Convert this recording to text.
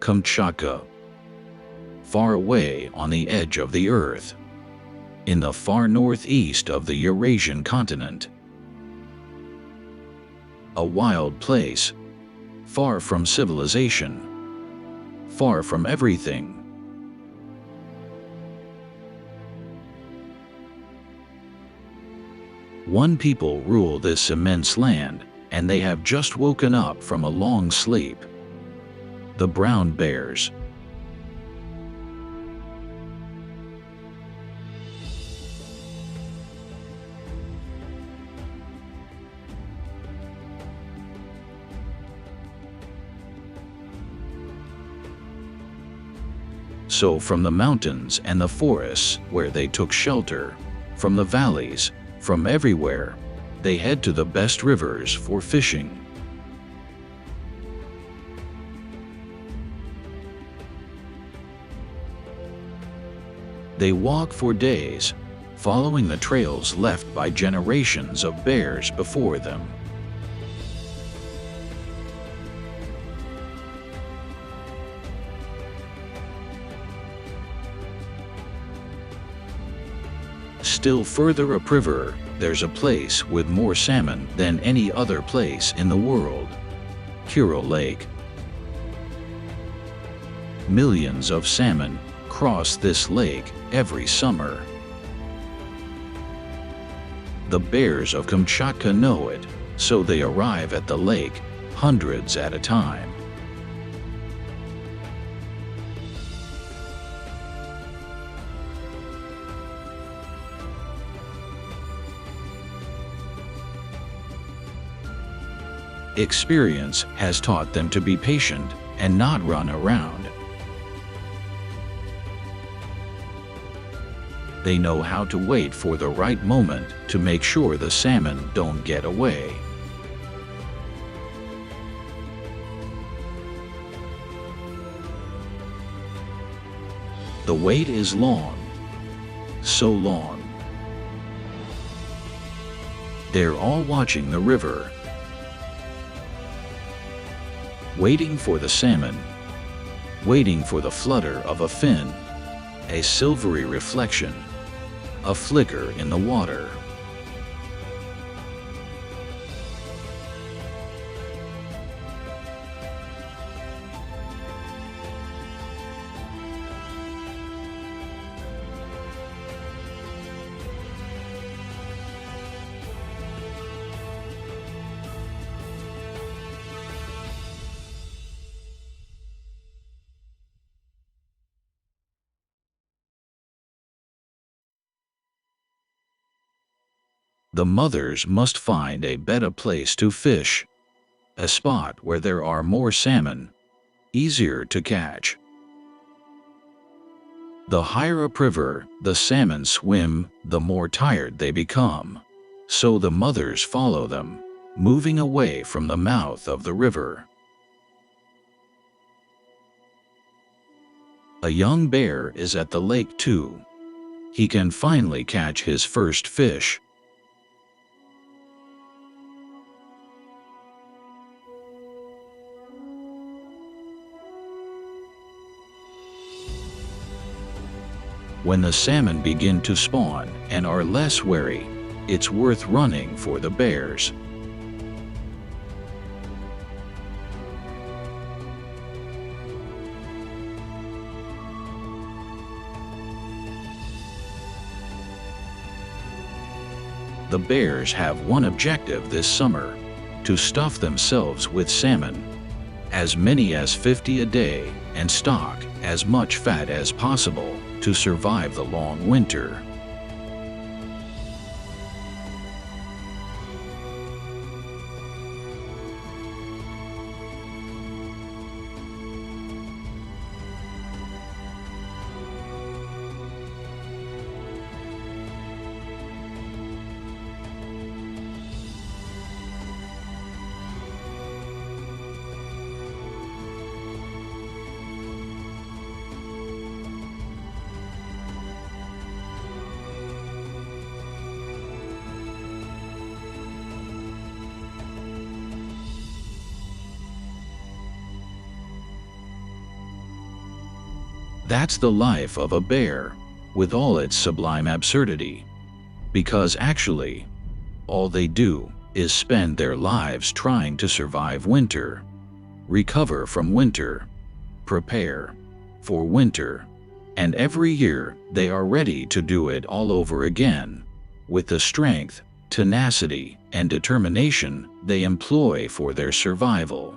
Kamchatka. Far away on the edge of the earth, in the far northeast of the Eurasian continent. A wild place, far from civilization, far from everything. One people rule this immense land, and they have just woken up from a long sleep. The brown bears. So from the mountains and the forests where they took shelter, from the valleys, from everywhere, they head to the best rivers for fishing. They walk for days, following the trails left by generations of bears before them. Still further upriver, there's a place with more salmon than any other place in the world, Kurile Lake. Millions of salmon cross this lake every summer. The bears of Kamchatka know it, so they arrive at the lake hundreds at a time. Experience has taught them to be patient and not run around. They know how to wait for the right moment to make sure the salmon don't get away. The wait is long, so long. They're all watching the river, waiting for the salmon, waiting for the flutter of a fin, a silvery reflection, a flicker in the water. The mothers must find a better place to fish, a spot where there are more salmon, easier to catch. The higher upriver the salmon swim, the more tired they become, so the mothers follow them, moving away from the mouth of the river. A young bear is at the lake too. He can finally catch his first fish. When the salmon begin to spawn and are less wary, it's worth running for the bears. The bears have one objective this summer: to stuff themselves with salmon, as many as 50 a day, and stock as much fat as possible to survive the long winter. That's the life of a bear, with all its sublime absurdity. Because actually, all they do is spend their lives trying to survive winter, recover from winter, prepare for winter, and every year they are ready to do it all over again, with the strength, tenacity, and determination they employ for their survival.